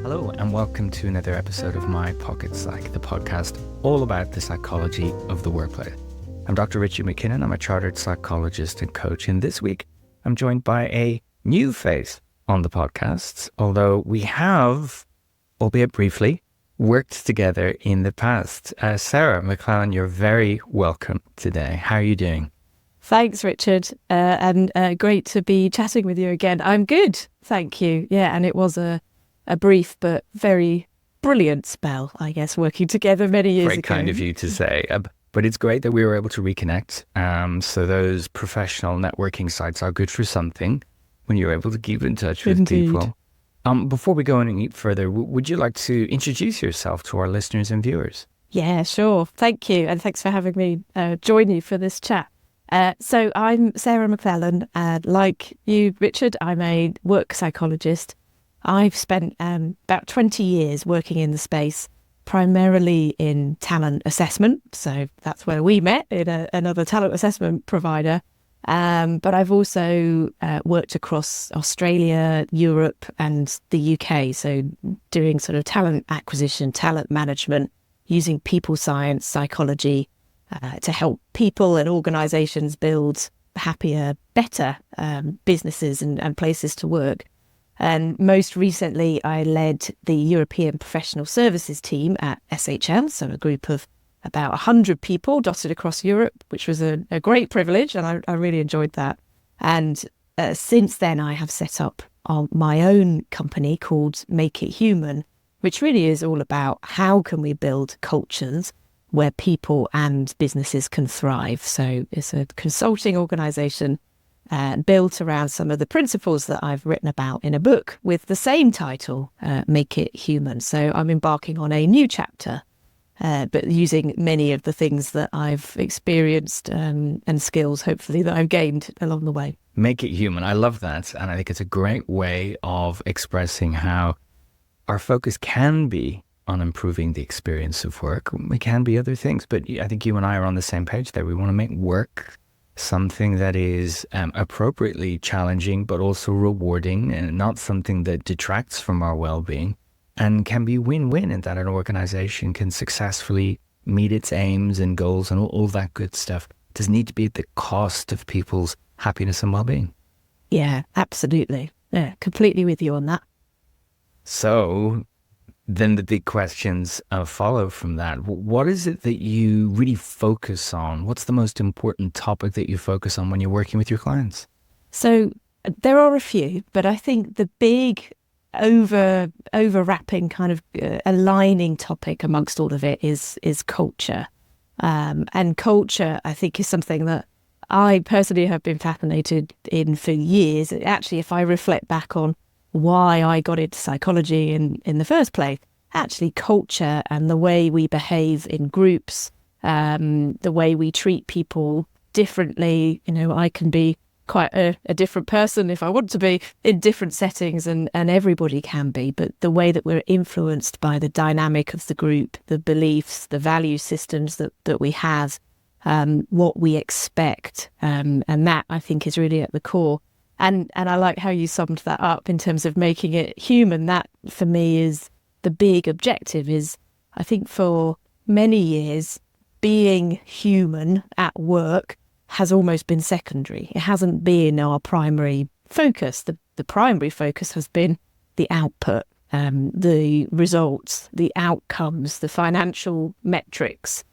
Hello and welcome to another episode of My Pocket Psych, the podcast all about the psychology of the workplace. I'm Dr. Richard McKinnon. I'm a chartered psychologist and coach, and this week I'm joined by a new face on the podcasts, although we have, albeit briefly, worked together in the past. Sarah McLellan, you're very welcome today. How are you doing? Thanks, Richard, and great to be chatting with you again. I'm good, thank you. Yeah, and it was a brief but very brilliant spell, I guess, working together many years ago. Very kind of you to say. But it's great that we were able to reconnect. So those professional networking sites are good for something when you're able to keep in touch with people. Before we go any further, would you like to introduce yourself to our listeners and viewers? Yeah, sure. Thank you. And thanks for having me join you for this chat. So I'm Sarah McLellan. Like you, Richard, I'm a work psychologist. I've spent about 20 years working in the space, primarily in talent assessment. So that's where we met, in another talent assessment provider. But I've also worked across Australia, Europe and the UK. So doing sort of talent acquisition, talent management, using people science, psychology to help people and organisations build happier, better businesses and places to work. And most recently, I led the European Professional Services team at SHL, so a group of about 100 people dotted across Europe, which was a great privilege, and I really enjoyed that. And since then, I have set up my own company called Make It Human, which really is all about how can we build cultures where people and businesses can thrive. So it's a consulting organisation built around some of the principles that I've written about in a book with the same title, Make It Human. So I'm embarking on a new chapter, but using many of the things that I've experienced and skills, hopefully, that I've gained along the way. Make It Human. I love that. And I think it's a great way of expressing how our focus can be on improving the experience of work. It can be other things, but I think you and I are on the same page there. We want to make work something that is appropriately challenging, but also rewarding, and not something that detracts from our well-being, and can be win-win in that an organization can successfully meet its aims and goals and all that good stuff. It doesn't need to be at the cost of people's happiness and well-being. Yeah, absolutely. Yeah, completely with you on that. So then the big questions follow from that. What is it that you really focus on? What's the most important topic that you focus on when you're working with your clients? So there are a few, but I think the big overwrapping kind of aligning topic amongst all of it is culture. And culture, I think, is something that I personally have been fascinated in for years. Actually, if I reflect back on why I got into psychology in the first place, actually culture and the way we behave in groups, the way we treat people differently. You know, I can be quite a different person if I want to be in different settings, and everybody can be, but the way that we're influenced by the dynamic of the group, the beliefs, the value systems that we have, what we expect, and that I think is really at the core. And I like how you summed that up in terms of making it human. That, for me, is the big objective. Is, I think, for many years, being human at work has almost been secondary. It hasn't been our primary focus. The primary focus has been the output, the results, the outcomes, the financial metrics,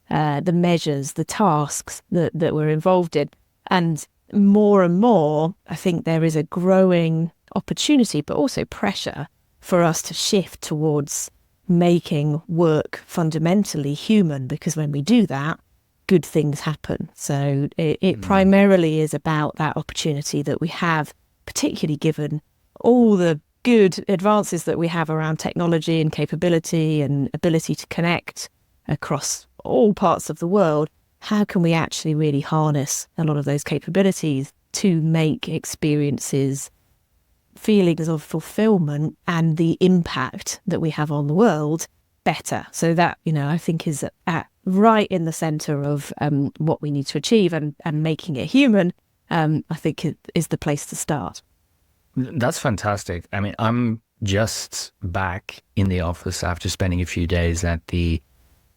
the measures, the tasks that we're involved in. And more and more, I think there is a growing opportunity, but also pressure for us to shift towards making work fundamentally human, because when we do that, good things happen. So it primarily is about that opportunity that we have, particularly given all the good advances that we have around technology and capability and ability to connect across all parts of the world. How can we actually really harness a lot of those capabilities to make experiences, feelings of fulfillment and the impact that we have on the world better? So that, you know, I think is right in the centre of what we need to achieve, and making it human, I think is the place to start. That's fantastic. I mean, I'm just back in the office after spending a few days at the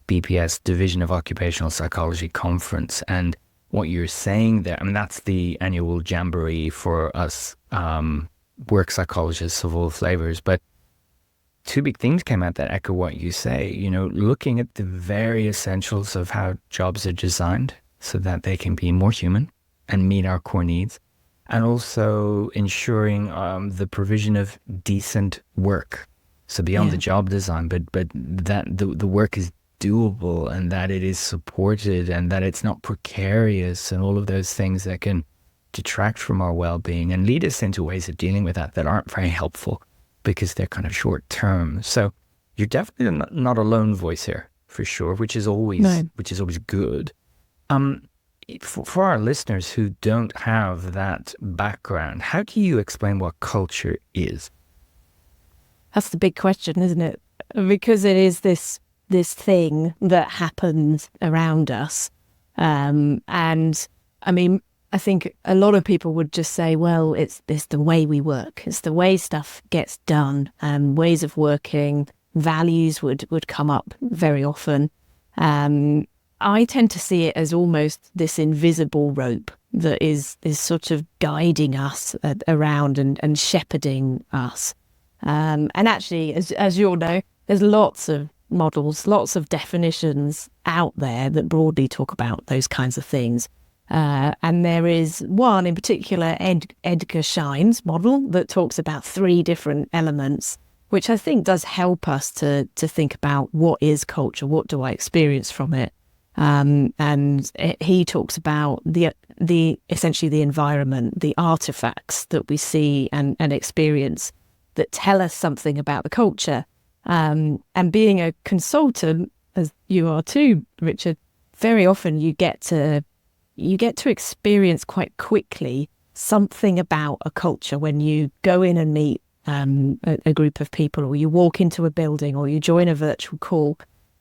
BPS Division of Occupational Psychology conference. And what you're saying there, I mean, that's the annual jamboree for us work psychologists of all flavors. But two big themes came out that echo what you say, looking at the very essentials of how jobs are designed so that they can be more human and meet our core needs, and also ensuring the provision of decent work. So beyond the job design, but that the work is doable and that it is supported and that it's not precarious and all of those things that can detract from our well-being and lead us into ways of dealing with that aren't very helpful because they're kind of short term. So you're definitely not a lone voice here, for sure, which is always good. For our listeners who don't have that background, how do you explain what culture is? That's the big question, isn't it? Because it is this thing that happens around us. And I mean, I think a lot of people would just say, well, it's the way we work. It's the way stuff gets done. Ways of working, values would come up very often. I tend to see it as almost this invisible rope that is sort of guiding us around and shepherding us. And actually, as you all know, there's lots of models, lots of definitions out there that broadly talk about those kinds of things. And there is one in particular, Edgar Schein's model, that talks about 3 different elements, which I think does help us to think about what is culture, what do I experience from it. And he talks about the essentially the environment, the artifacts that we see and experience that tell us something about the culture. And being a consultant, as you are too, Richard, very often you get to experience quite quickly something about a culture when you go in and meet a group of people, or you walk into a building, or you join a virtual call.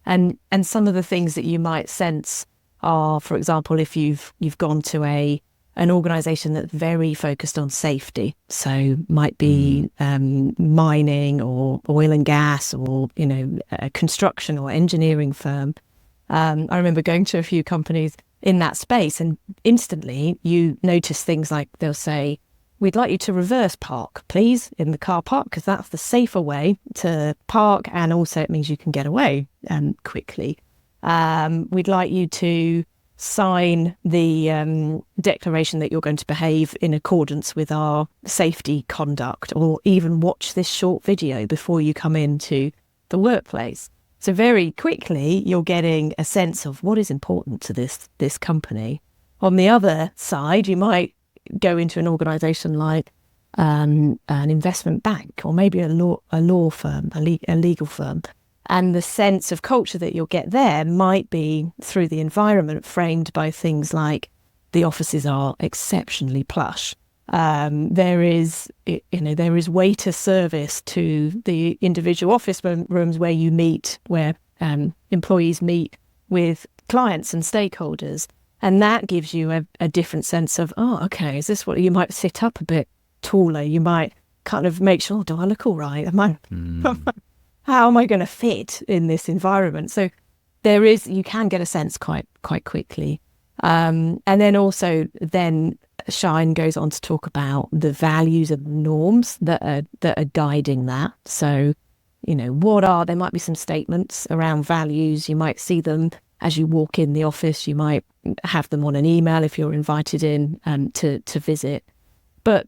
And some of the things that you might sense are, for example, if you've gone to an organisation that's very focused on safety, so might be mining or oil and gas, or a construction or engineering firm. I remember going to a few companies in that space, and instantly you notice things like they'll say, "We'd like you to reverse park, please, in the car park, because that's the safer way to park, and also it means you can get away quickly. We'd like you to sign the declaration that you're going to behave in accordance with our safety conduct, or even watch this short video before you come into the workplace." So very quickly, you're getting a sense of what is important to this company. On the other side, you might go into an organisation like an investment bank, or maybe a law firm, a legal firm. And the sense of culture that you'll get there might be through the environment, framed by things like the offices are exceptionally plush. There is waiter service to the individual office rooms where you meet, where employees meet with clients and stakeholders. And that gives you a different sense of, oh, okay, is this what you might sit up a bit taller? You might kind of make sure, do I look all right? How am I going to fit in this environment? So you can get a sense quite quickly. And then also Schein goes on to talk about the values and norms that are guiding that. So, there might be some statements around values. You might see them as you walk in the office. You might have them on an email if you're invited in to visit. But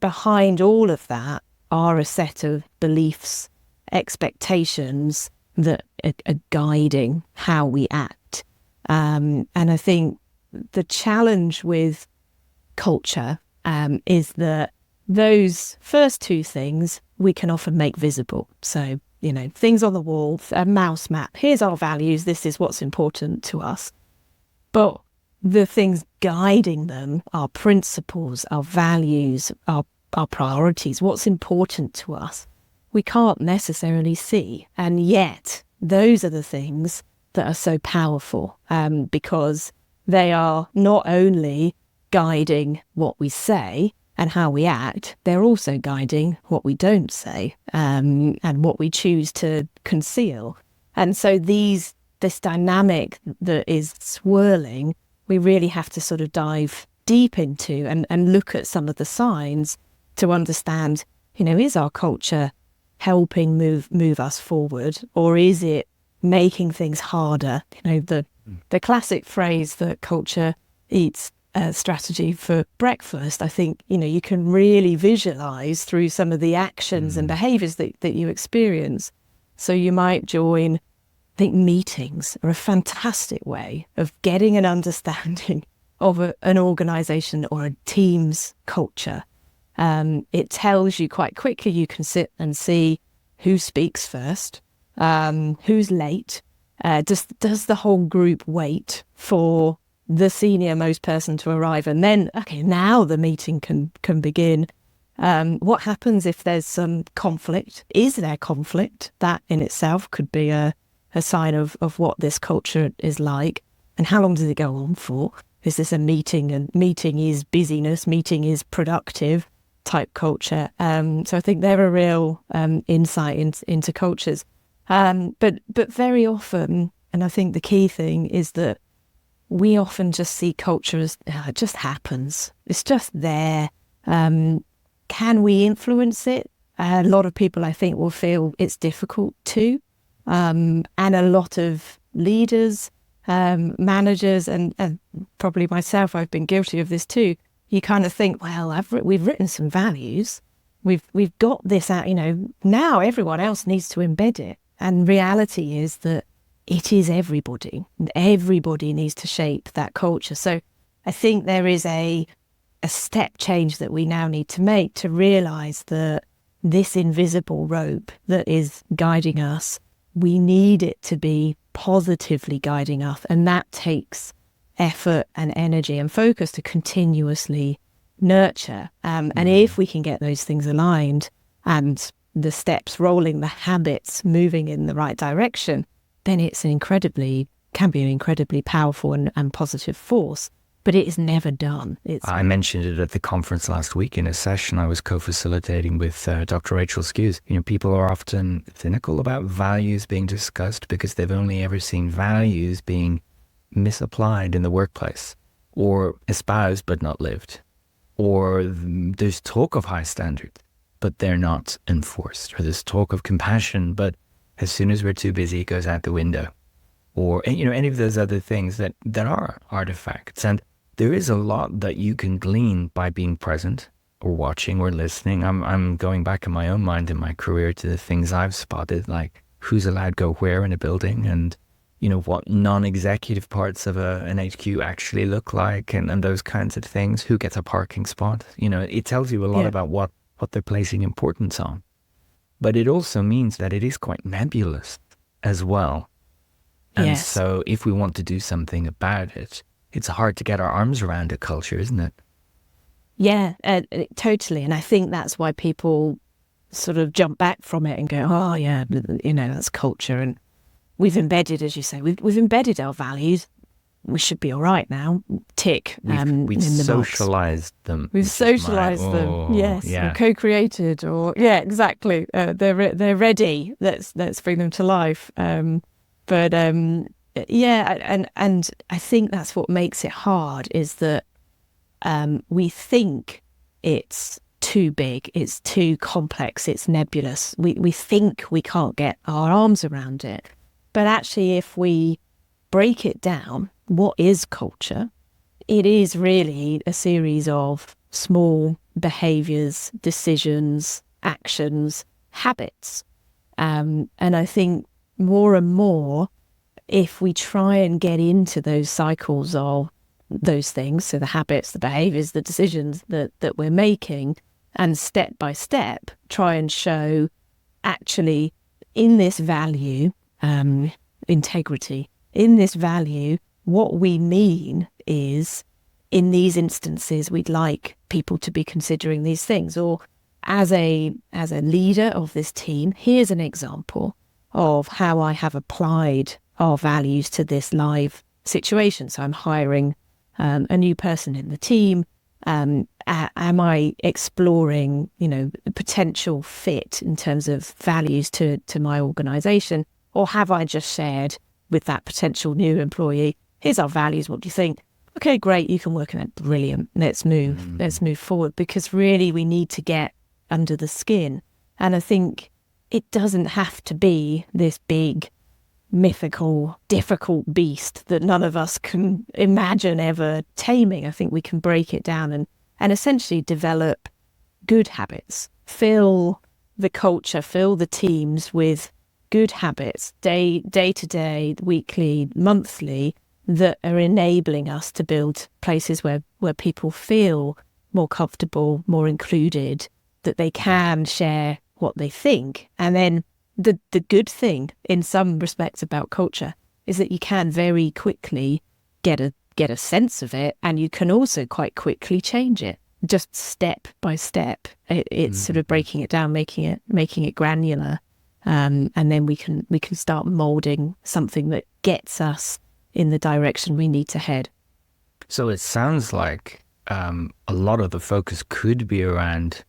behind all of that are a set of beliefs, expectations that are guiding how we act. And I think the challenge with culture is that those first 2 things we can often make visible. So, things on the wall, a mouse map, here's our values, this is what's important to us. But the things guiding them, our principles, our values, our priorities, what's important to us, we can't necessarily see. And yet, those are the things that are so powerful, because they are not only guiding what we say and how we act, they're also guiding what we don't say, and what we choose to conceal. And so this dynamic that is swirling, we really have to sort of dive deep into and look at some of the signs to understand, is our culture helping move us forward, or is it making things harder? The classic phrase that culture eats strategy for breakfast, I think, you can really visualize through some of the actions and behaviors that you experience. So you might join, I think meetings are a fantastic way of getting an understanding of an organization or a team's culture. It tells you quite quickly, you can sit and see who speaks first, who's late, does the whole group wait for the senior most person to arrive, and then, okay, now the meeting can begin. What happens if there's some conflict? Is there conflict? That in itself could be a sign of what this culture is like. And how long does it go on for? Is this a meeting, and meeting is busyness, meeting is productive type culture? So I think they're a real insight into cultures. But very often, and I think the key thing is that we often just see culture as it just happens. It's just there. Can we influence it? A lot of people, I think, will feel it's difficult to. And a lot of leaders, managers, and probably myself, I've been guilty of this too. You kind of think, well, we've written some values. We've got this out, now everyone else needs to embed it. And reality is that it is everybody, and everybody needs to shape that culture. So I think there is a step change that we now need to make to realise that this invisible rope that is guiding us, we need it to be positively guiding us. And that takes effort and energy and focus to continuously nurture. And if we can get those things aligned and the steps rolling, the habits moving in the right direction, then it's can be an incredibly powerful and positive force. But it is never done. I mentioned it at the conference last week in a session I was co-facilitating with Dr. Rachel Skews. People are often cynical about values being discussed because they've only ever seen values being misapplied in the workplace, or espoused but not lived. Or there's talk of high standards, but they're not enforced. Or there's talk of compassion, but as soon as we're too busy, it goes out the window. Or, any of those other things that are artifacts. And there is a lot that you can glean by being present or watching or listening. I'm going back in my own mind in my career to the things I've spotted, like who's allowed go where in a building, and, what non-executive parts of an HQ actually look like, and those kinds of things. Who gets a parking spot? It tells you a lot about what they're placing importance on. But it also means that it is quite nebulous as well. And so if we want to do something about it, it's hard to get our arms around a culture, isn't it? Yeah, totally. And I think that's why people sort of jump back from it and go, oh, yeah, that's culture. And we've embedded, as you say, we've embedded our values. We should be all right now. Tick. We've socialized them. We've socialized them. Yes. Yeah. Or co-created, or exactly. They're ready. Let's bring them to life. But and I think that's what makes it hard, is that we think it's too big, it's too complex, it's nebulous. We think we can't get our arms around it. But actually, if we break it down, what is culture? It is really a series of small behaviours, decisions, actions, habits. And I think more and more, if we try and get into those cycles of those things, so the habits, the behaviours, the decisions that we're making, and step by step try and show, actually, in this value, integrity, in this value, what we mean is, in these instances, we'd like people to be considering these things. Or as a leader of this team, here's an example of how I have applied our values to this live situation. So I'm hiring a new person in the team. am I exploring, the potential fit in terms of values to my organisation, or have I just shared with that potential new employee, here's our values, what do you think? Okay, great, you can work on it. Brilliant. Let's move forward, because really we need to get under the skin. And I think it doesn't have to be this big, mythical, difficult beast that none of us can imagine ever taming. I think we can break it down and essentially develop good habits, fill the culture, fill the teams with good habits, day to day, weekly, monthly, that are enabling us to build places where people feel more comfortable, more included, that they can share what they think. And then the good thing in some respects about culture is that you can very quickly get a sense of it, and you can also quite quickly change it, just step by step. It's sort of breaking it down, making it granular, and then we can start molding something that gets us in the direction we need to head. So it sounds like a lot of the focus could be around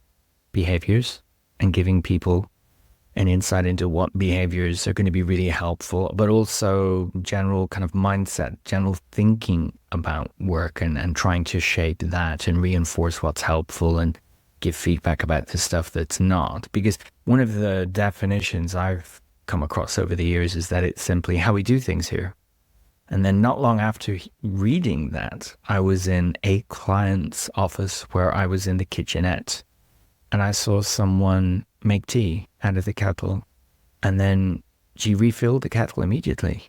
behaviors and giving people an insight into what behaviors are going to be really helpful, but also general kind of mindset, general thinking about work, and trying to shape that and reinforce what's helpful and give feedback about the stuff that's not. Because one of the definitions I've come across over the years is that it's simply how we do things here. And then not long after reading that, I was in a client's office where I was in the kitchenette, and I saw someone make tea out of the kettle, and then she refilled the kettle immediately.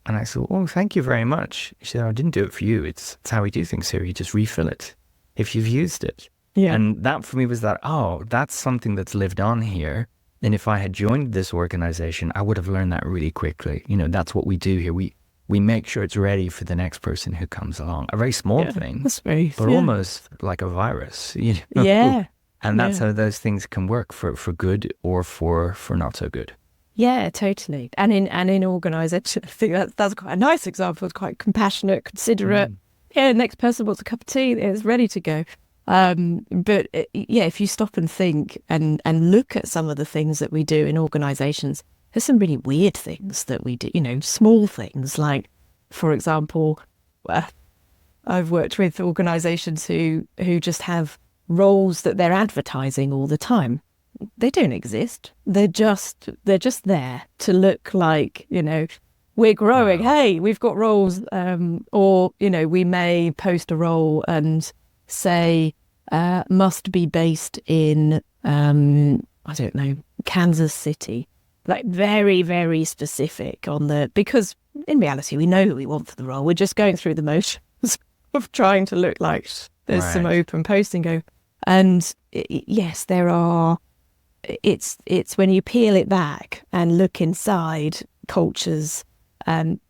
And I said, "Oh, thank you very much." She said, "I didn't do it for you. It's how we do things here. You just refill it if you've used it." Yeah. And that for me was that, oh, that's something that's lived on here. And if I had joined this organization, I would have learned that really quickly. That's what we do here. We make sure it's ready for the next person who comes along. A very small thing, but almost like a virus. Yeah. And that's how those things can work for good or for not so good. Yeah, totally. And in organisation, I think that's quite a nice example. It's quite compassionate, considerate. Yeah, next person wants a cup of tea, it's ready to go. But if you stop and think and look at some of the things that we do in organisations, there's some really weird things that we do, small things. Like, for example, I've worked with organisations who just have roles that they're advertising all the time. They don't exist. They're just there to look like, we're growing. Wow. Hey, we've got roles. Or, we may post a role and say, must be based in, I don't know, Kansas City. Like very, very specific because in reality, we know who we want for the role. We're just going through the motions of trying to look like there's some open posting go. And yes, there are, it's when you peel it back and look inside cultures,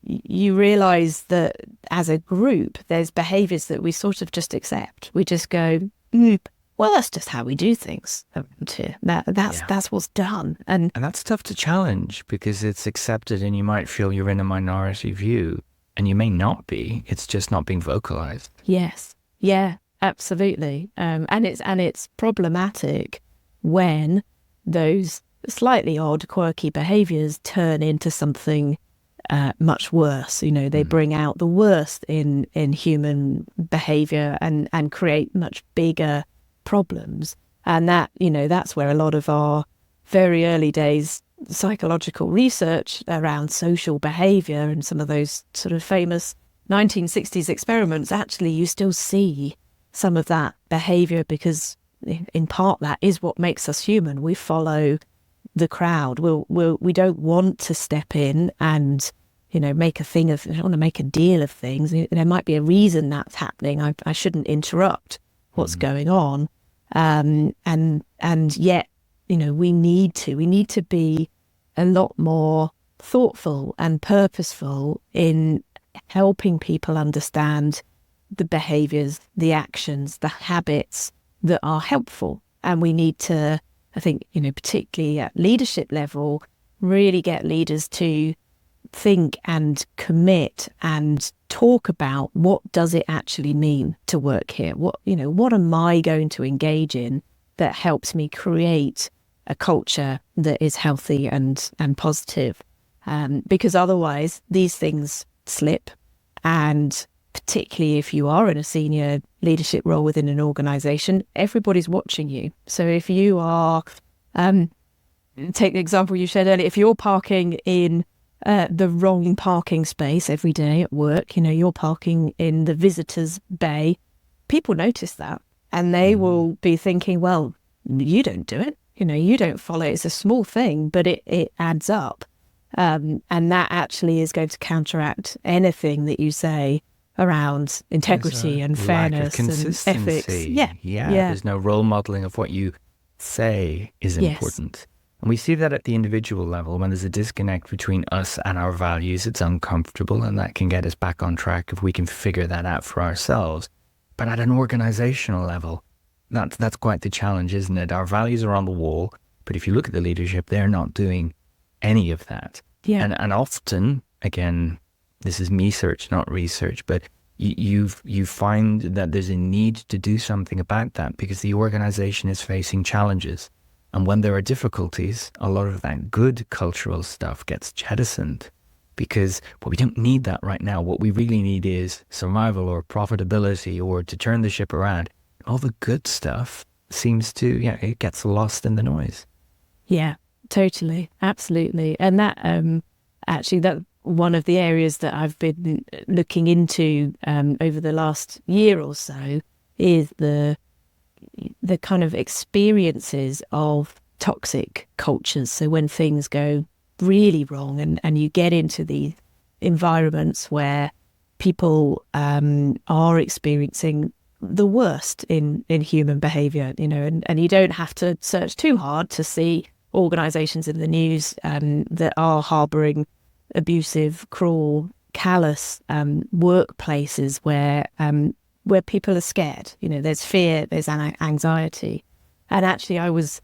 you realise that as a group, there's behaviours that we sort of just accept. We just go, well, that's just how we do things around here. That's what's done. And that's tough to challenge because it's accepted and you might feel you're in a minority view, and you may not be. It's just not being vocalized. Yes. Yeah, absolutely. And it's problematic when those slightly odd, quirky behaviours turn into something much worse. They bring out the worst in human behaviour and create much bigger problems. And that's where a lot of our very early days psychological research around social behaviour and some of those sort of famous 1960s experiments, actually you still see some of that behaviour, because in part that is what makes us human. We follow the crowd. We don't want to step in and make a thing of, I don't want to make a deal of things. There might be a reason that's happening. I shouldn't interrupt what's going on. And yet, we need to be a lot more thoughtful and purposeful in helping people understand the behaviours, the actions, the habits that are helpful. And we need to, I think, particularly at leadership level, really get leaders to think and commit and talk about what does it actually mean to work here? What am I going to engage in that helps me create a culture that is healthy and positive? Because otherwise these things slip, and particularly if you are in a senior leadership role within an organisation, everybody's watching you. So if you are, take the example you shared earlier, if you're parking in the wrong parking space every day at work, you're parking in the visitors bay, people notice that and they will be thinking, well, you don't do it. You don't follow it. It's a small thing, but it adds up. And that actually is going to counteract anything that you say around integrity and fairness and ethics. Yeah. There's no role modeling of what you say is important. And we see that at the individual level. When there's a disconnect between us and our values, it's uncomfortable, and that can get us back on track if we can figure that out for ourselves. But at an organizational level, that's quite the challenge, isn't it? Our values are on the wall, but if you look at the leadership, they're not doing any of that. Yeah. And often, again, this is me search, not research, but you find that there's a need to do something about that because the organization is facing challenges. And when there are difficulties, a lot of that good cultural stuff gets jettisoned because, well, we don't need that right now. What we really need is survival or profitability or to turn the ship around. All the good stuff seems to, it gets lost in the noise. Yeah, totally. Absolutely. And that, actually, that one of the areas that I've been looking into over the last year or so is the kind of experiences of toxic cultures. So when things go really wrong and you get into the environments where people are experiencing the worst in human behaviour, and you don't have to search too hard to see organisations in the news that are harbouring abusive, cruel, callous workplaces where people are scared. There's fear, there's anxiety. And actually I was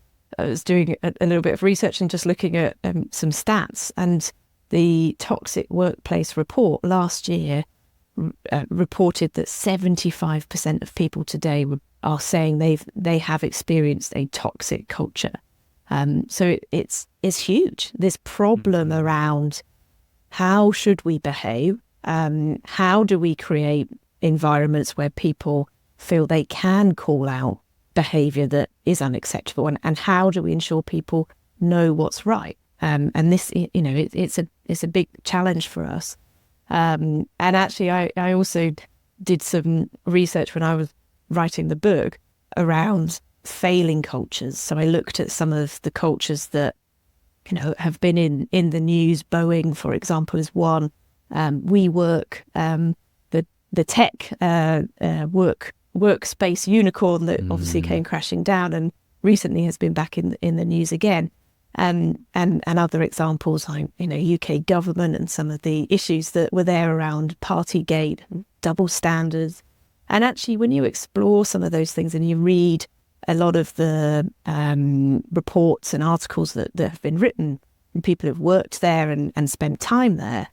doing a little bit of research and just looking at some stats, and the Toxic Workplace Report last year reported that 75% of people today are saying they have experienced a toxic culture. So it's huge, this problem around how should we behave, how do we create environments where people feel they can call out behaviour that is unacceptable, and how do we ensure people know what's right? And this, it's a big challenge for us. And actually, I also did some research when I was writing the book around failing cultures. So I looked at some of the cultures that have been in the news. Boeing, for example, is one. WeWork, the tech workspace unicorn that obviously came crashing down and recently has been back in the news again. And other examples like UK government and some of the issues that were there around Partygate, double standards. And actually, when you explore some of those things and you read a lot of the reports and articles that have been written and people who've worked there and spent time there,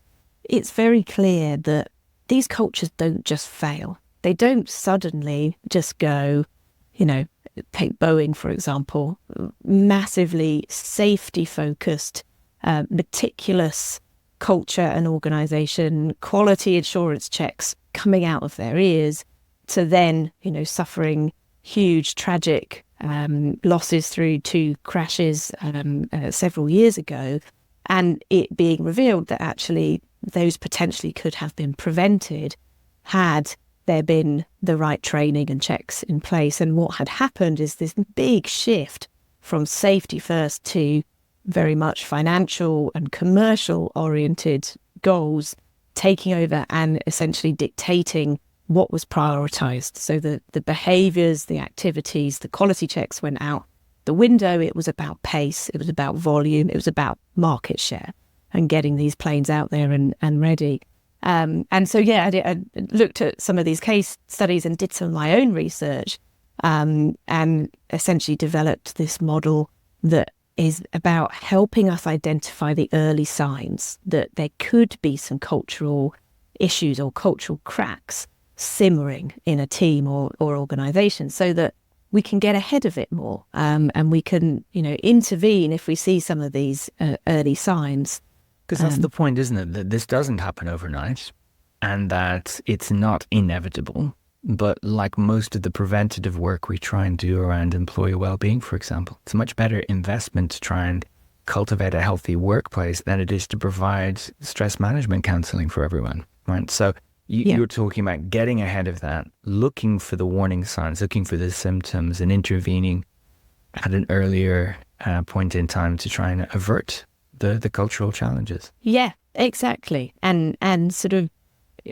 it's very clear that these cultures don't just fail. They don't suddenly just go, take Boeing, for example, massively safety-focused, meticulous culture and organisation, quality assurance checks coming out of their ears, to then, suffering huge, tragic losses through 2 crashes several years ago, and it being revealed that actually those potentially could have been prevented had there been the right training and checks in place. And what had happened is this big shift from safety first to very much financial and commercial oriented goals taking over and essentially dictating what was prioritized. So the behaviors, the activities, the quality checks went out the window. It was about pace, it was about volume, it was about market share and getting these planes out there and ready. And so, I looked at some of these case studies and did some of my own research and essentially developed this model that is about helping us identify the early signs that there could be some cultural issues or cultural cracks simmering in a team or organisation, so that we can get ahead of it more, and we can, intervene if we see some of these early signs. Because that's the point, isn't it? That this doesn't happen overnight, and that it's not inevitable. But like most of the preventative work we try and do around employee well-being, for example, it's a much better investment to try and cultivate a healthy workplace than it is to provide stress management counseling for everyone, right? So you're talking about getting ahead of that, looking for the warning signs, looking for the symptoms, and intervening at an earlier point in time to try and avert the cultural challenges. Yeah, exactly. And sort of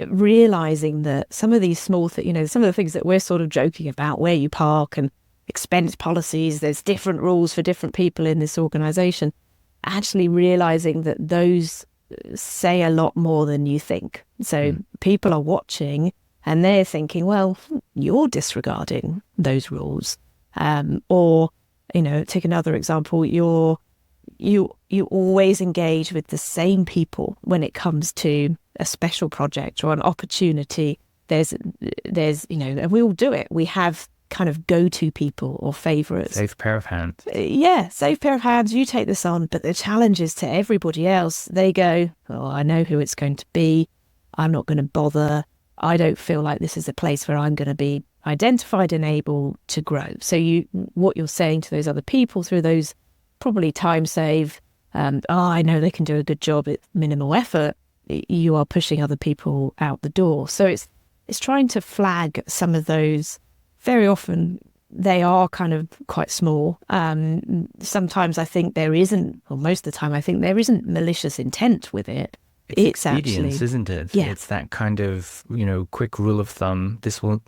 realizing that some of these small things, some of the things that we're sort of joking about, where you park and expense policies, there's different rules for different people in this organization, actually realizing that those say a lot more than you think. So people are watching and they're thinking, well, you're disregarding those rules. Or, take another example, you always engage with the same people when it comes to a special project or an opportunity. There's and we all do it. We have kind of go-to people or favorites. Safe pair of hands. Yeah, safe pair of hands. You take this on, but the challenge is to everybody else. They go, oh, I know who it's going to be. I'm not going to bother. I don't feel like this is a place where I'm going to be identified and able to grow. So what you're saying to those other people through those probably time save, I know they can do a good job at minimal effort, you are pushing other people out the door. So it's trying to flag some of those. Very often they are kind of quite small. Sometimes I think there isn't, or most of the time I think there isn't malicious intent with it. It's expedience, actually, isn't it? Yeah. It's that kind of, quick rule of thumb. This will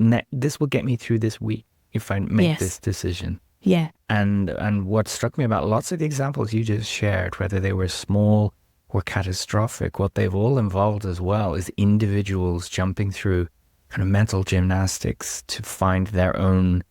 get me through this week if I make this decision. Yeah. And what struck me about lots of the examples you just shared, whether they were small or catastrophic, what they've all involved as well is individuals jumping through kind of mental gymnastics to find their own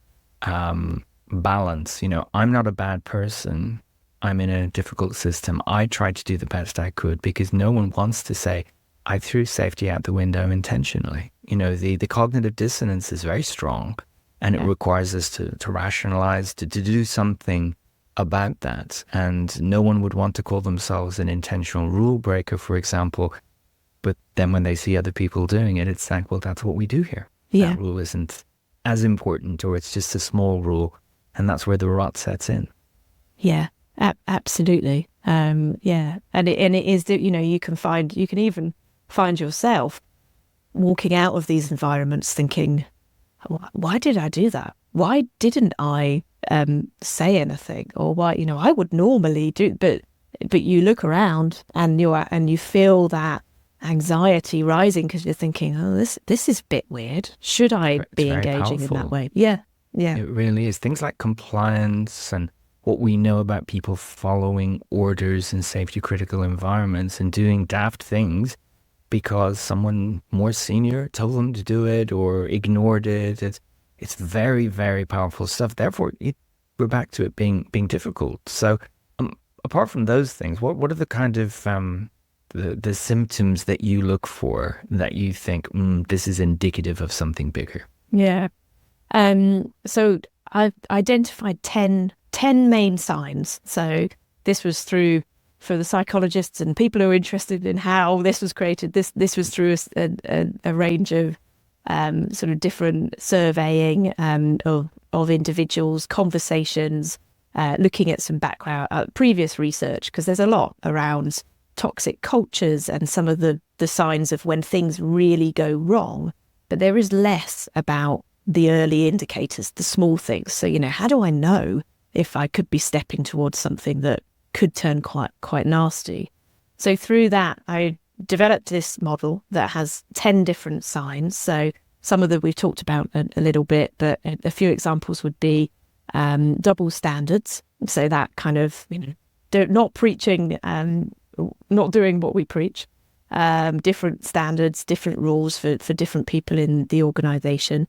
balance. I'm not a bad person. I'm in a difficult system. I tried to do the best I could, because no one wants to say, I threw safety out the window intentionally. The cognitive dissonance is very strong, and it requires us to rationalize, to do something about that. And no one would want to call themselves an intentional rule breaker, for example. But then when they see other people doing it, it's like, well, that's what we do here. Yeah. That rule isn't as important, or it's just a small rule. And that's where the rot sets in. Yeah, absolutely. Yeah. And it is that, you can even find yourself walking out of these environments thinking, why did I do that? Why didn't I say anything? Or why, I would normally do, but you look around and you feel that anxiety rising because you're thinking, oh, this is a bit weird. Should I be engaging in that way? Yeah. Yeah. It really is. Things like compliance and what we know about people following orders in safety critical environments and doing daft things because someone more senior told them to do it or ignored it. It's very, very powerful stuff. Therefore, we're back to it being difficult. So apart from those things, what are the kind of the symptoms that you look for that you think, this is indicative of something bigger? Yeah. So I've identified 10 main signs. So this was for the psychologists and people who are interested in how this was created. This was through a range of sort of different surveying of individuals, conversations, looking at some background, previous research, because there's a lot around toxic cultures and some of the signs of when things really go wrong. But there is less about the early indicators, the small things. So, how do I know if I could be stepping towards something that could turn quite nasty? So through that, I developed this model that has 10 different signs. So some of them we've talked about a little bit, but a few examples would be double standards. So that kind of, not preaching, not doing what we preach, different standards, different rules for different people in the organisation.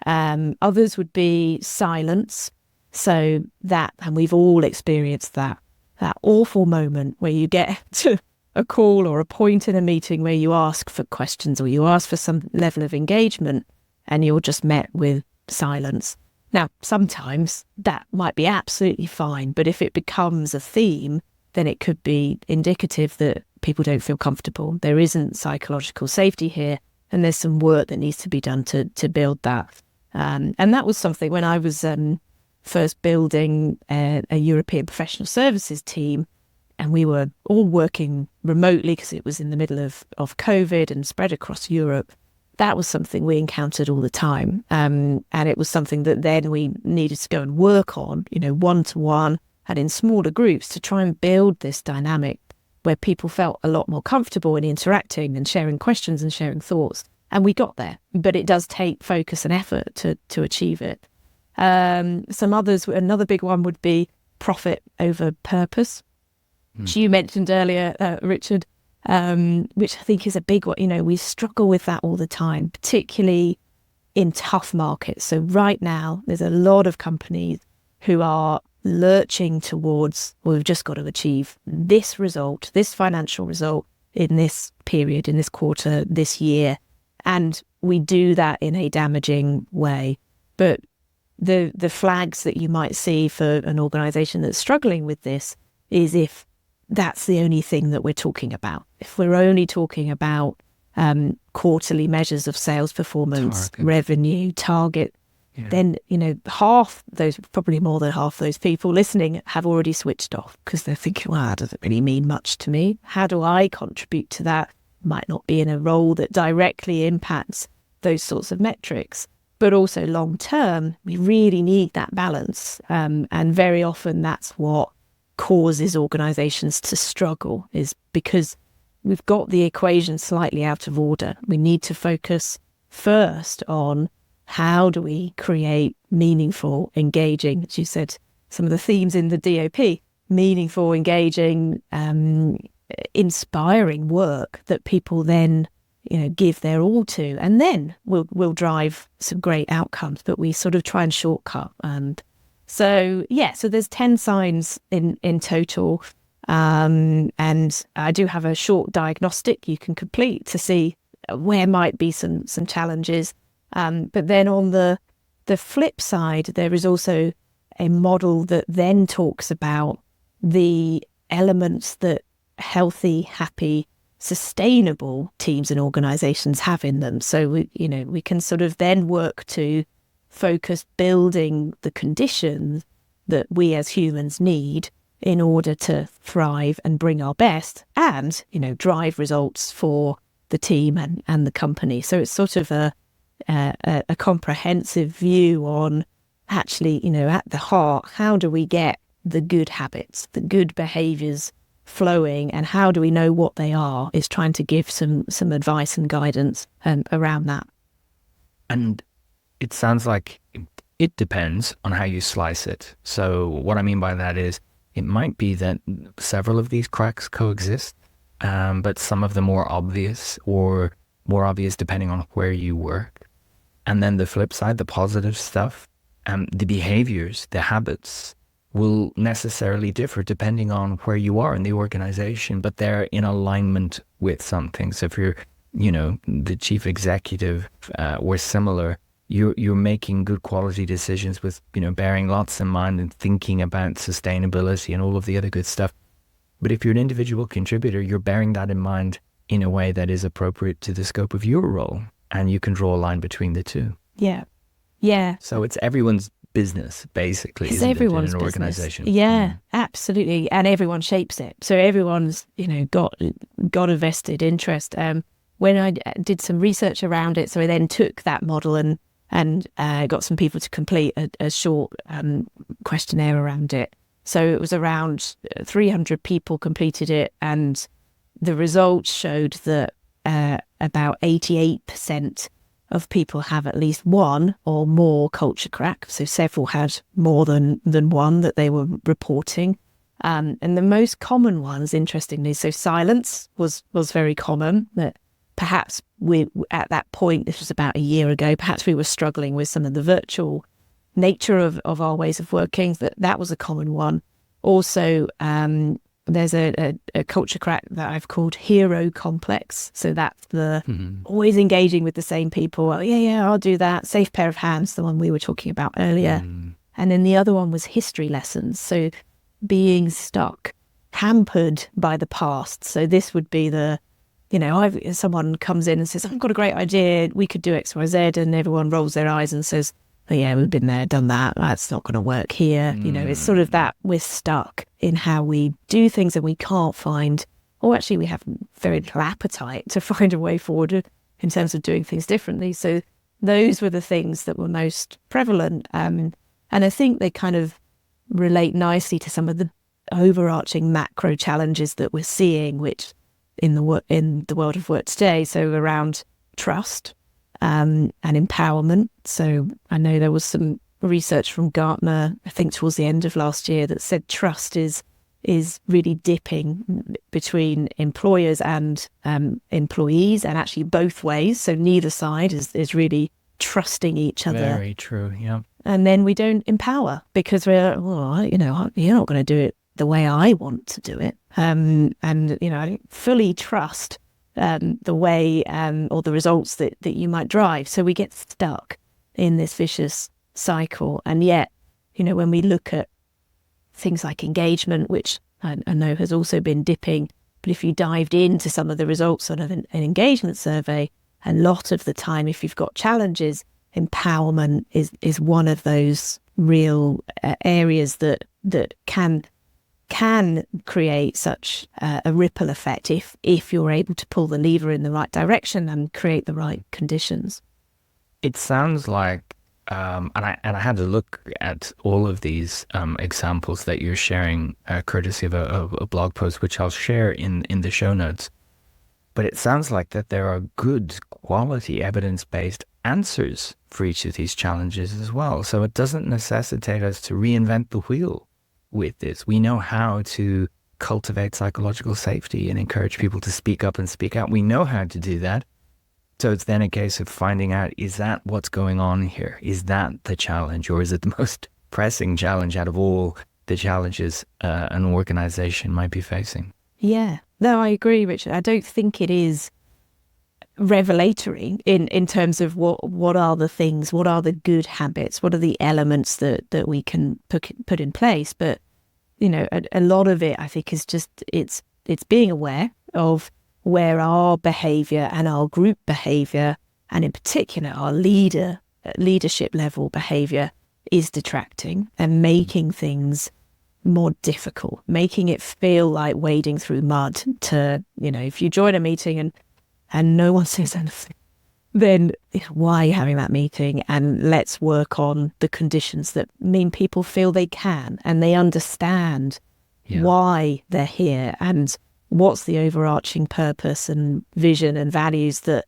Others would be silence. So that, and we've all experienced that, that awful moment where you get to a call or a point in a meeting where you ask for questions or you ask for some level of engagement and you're just met with silence. Now, sometimes that might be absolutely fine, but if it becomes a theme, then it could be indicative that people don't feel comfortable. There isn't psychological safety here, and there's some work that needs to be done to build that. And that was something when I was first building a European professional services team, and we were all working remotely because it was in the middle of COVID and spread across Europe. That was something we encountered all the time. And it was something that then we needed to go and work on, one-to-one and in smaller groups to try and build this dynamic where people felt a lot more comfortable in interacting and sharing questions and sharing thoughts. And we got there, but it does take focus and effort to achieve it. Another big one would be profit over purpose, which you mentioned earlier, Richard, which I think is a big one. We struggle with that all the time, particularly in tough markets. So right now, there's a lot of companies who are lurching towards, well, we've just got to achieve this result, this financial result in this period, in this quarter, this year. And we do that in a damaging way. But the flags that you might see for an organisation that's struggling with this is if that's the only thing that we're talking about. If we're only talking about quarterly measures of sales performance, revenue, target, then, probably more than half those people listening have already switched off because they're thinking, well, that doesn't really mean much to me. How do I contribute to that? Might not be in a role that directly impacts those sorts of metrics. But also long term, we really need that balance. And very often that's what causes organisations to struggle, is because we've got the equation slightly out of order. We need to focus first on how do we create meaningful, engaging, as you said, some of the themes in the DOP, meaningful, engaging, inspiring work that people then give their all to, and then we'll drive some great outcomes. But we sort of try and shortcut. And so there's 10 signs in total, and I do have a short diagnostic you can complete to see where might be some challenges. But then on the flip side, there is also a model that then talks about the elements that healthy, happy, sustainable teams and organisations have in them. So we can sort of then work to focus building the conditions that we as humans need in order to thrive and bring our best and drive results for the team and the company. So it's sort of a comprehensive view on actually, at the heart, how do we get the good habits, the good behaviours flowing, and how do we know what they are, is trying to give some advice and guidance around that. And it sounds like it depends on how you slice it. So what I mean by that is it might be that several of these cracks coexist, but some of them more obvious or more obvious depending on where you work. And then the flip side, the positive stuff, the behaviors, the habits will necessarily differ depending on where you are in the organization, but they're in alignment with something. So if you're, the chief executive or similar, you're making good quality decisions with, bearing lots in mind and thinking about sustainability and all of the other good stuff. But if you're an individual contributor, you're bearing that in mind in a way that is appropriate to the scope of your role. And you can draw a line between the two. Yeah. Yeah. So it's everyone's business, basically. It's everyone's in an business. Organization. Yeah, absolutely. And everyone shapes it. So everyone's, got a vested interest. When I did some research around it, so I then took that model and got some people to complete a short questionnaire around it. So it was around 300 people completed it, and the results showed that about 88% of people have at least one or more culture crack. So several had more than one that they were reporting. And the most common ones, interestingly, so silence was very common. That perhaps we, at that point, this was about a year ago, perhaps we were struggling with some of the virtual nature of our ways of working. That was a common one. Also, there's a culture crack that I've called hero complex. So that's the always engaging with the same people. Oh, yeah, I'll do that. Safe pair of hands, the one we were talking about earlier. And then the other one was history lessons. So being stuck, hampered by the past. So this would be someone comes in and says, I've got a great idea. We could do X, Y, Z. And everyone rolls their eyes and says, oh, yeah, we've been there, done that. That's not going to work here. It's sort of that we're stuck in how we do things and we can't find, or actually we have very little appetite to find a way forward in terms of doing things differently. So those were the things that were most prevalent. And I think they kind of relate nicely to some of the overarching macro challenges that we're seeing, which in the world of work today. So around trust and empowerment. So I know there was some research from Gartner, I think towards the end of last year, that said trust is really dipping between employers and employees, and actually both ways. So neither side is really trusting each other. Very true, yeah. And then we don't empower because we're, you're not going to do it the way I want to do it. And I don't fully trust the way or the results that you might drive. So we get stuck in this vicious cycle. And yet, when we look at things like engagement, which I know has also been dipping, but if you dived into some of the results of an engagement survey, a lot of the time, if you've got challenges, empowerment is one of those real areas that can create such a ripple effect if you're able to pull the lever in the right direction and create the right conditions. It sounds like, and I had to look at all of these examples that you're sharing, courtesy of a blog post, which I'll share in the show notes. But it sounds like that there are good quality evidence-based answers for each of these challenges as well. So it doesn't necessitate us to reinvent the wheel with this. We know how to cultivate psychological safety and encourage people to speak up and speak out. We know how to do that. So it's then a case of finding out, is that what's going on here? Is that the challenge, or is it the most pressing challenge out of all the challenges an organization might be facing? Yeah, no, I agree, Richard. I don't think it is revelatory in terms of what are the things, what are the good habits, what are the elements that we can put in place. But a lot of it, I think, is just it's being aware of where our behavior and our group behavior, and in particular our leadership level behavior, is detracting and making things more difficult, making it feel like wading through mud. To if you join a meeting and no one says anything, then why are you having that meeting? And let's work on the conditions that mean people feel they can and they understand why they're here and what's the overarching purpose and vision and values that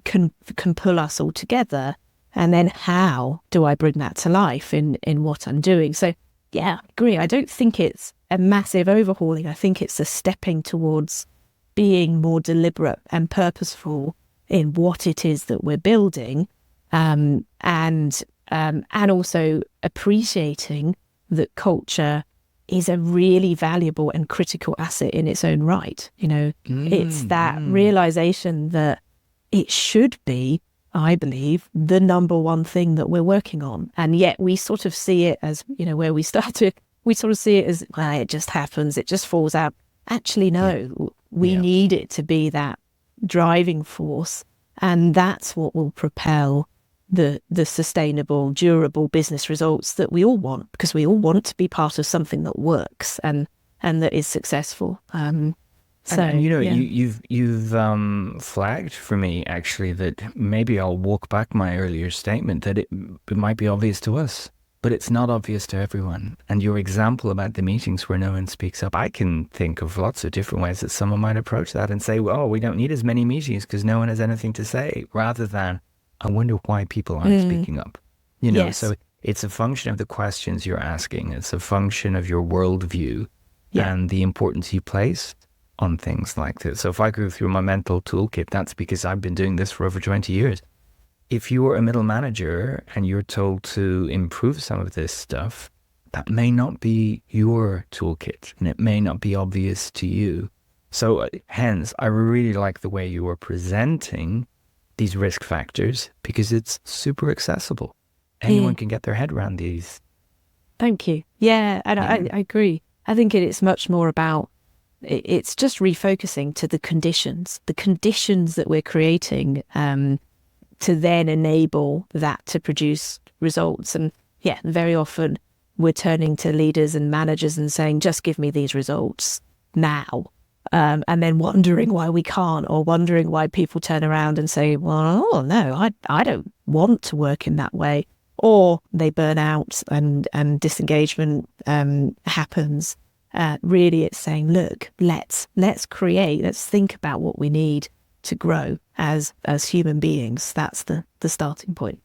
can pull us all together. And then how do I bring that to life in what I'm doing? So yeah, I agree. I don't think it's a massive overhauling. I think it's a stepping towards being more deliberate and purposeful in what it is that we're building, and also appreciating that culture is a really valuable and critical asset in its own right. It's that realization that it should be, I believe, the number one thing that we're working on. And yet we sort of see it as, where we started, we sort of see it as, well, it just happens, it just falls out. Actually, no, we need it to be that driving force. And that's what will propel the sustainable, durable business results that we all want, because we all want to be part of something that works and that is successible. You've flagged for me actually that maybe I'll walk back my earlier statement that it might be obvious to us, but it's not obvious to everyone. And your example about the meetings where no one speaks up, I can think of lots of different ways that someone might approach that and say, well, we don't need as many meetings because no one has anything to say, rather than, I wonder why people aren't speaking up. So it's a function of the questions you're asking. It's a function of your worldview and the importance you place on things like this. So if I go through my mental toolkit, that's because I've been doing this for over 20 years. If you're a middle manager and you're told to improve some of this stuff, that may not be your toolkit and it may not be obvious to you. So hence, I really like the way you are presenting these risk factors because it's super accessible. Anyone can get their head around these. Thank you. Yeah, and I agree. I think it's much more about, it's just refocusing to the conditions that we're creating to then enable that to produce results. And yeah, very often we're turning to leaders and managers and saying, just give me these results now. And then wondering why we can't, or wondering why people turn around and say, well, oh, no, I don't want to work in that way. Or they burn out and disengagement happens. Really, it's saying, look, let's create, let's think about what we need to grow as human beings. That's the starting point.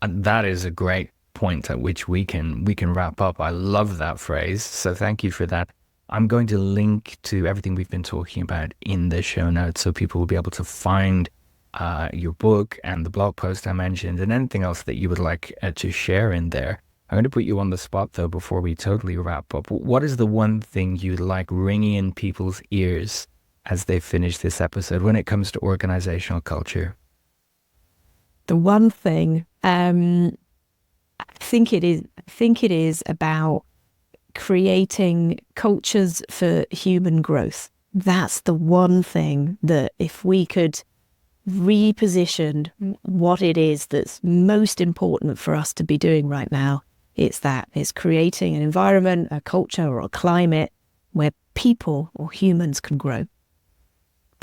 And that is a great point at which we can wrap up. I love that phrase. So thank you for that. I'm going to link to everything we've been talking about in the show notes so people will be able to find your book and the blog post I mentioned and anything else that you would like to share in there. I'm going to put you on the spot though before we totally wrap up. What is the one thing you'd like ringing in people's ears as they finish this episode when it comes to organizational culture? The one thing, I think it is about creating cultures for human growth. That's the one thing that if we could reposition what it is that's most important for us to be doing right now, it's creating an environment, a culture or a climate where people or humans can grow.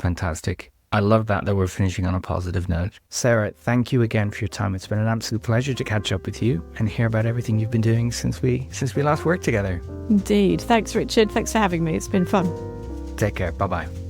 Fantastic. I love that we're finishing on a positive note. Sarah, thank you again for your time. It's been an absolute pleasure to catch up with you and hear about everything you've been doing since we last worked together. Indeed. Thanks, Richard. Thanks for having me. It's been fun. Take care. Bye-bye.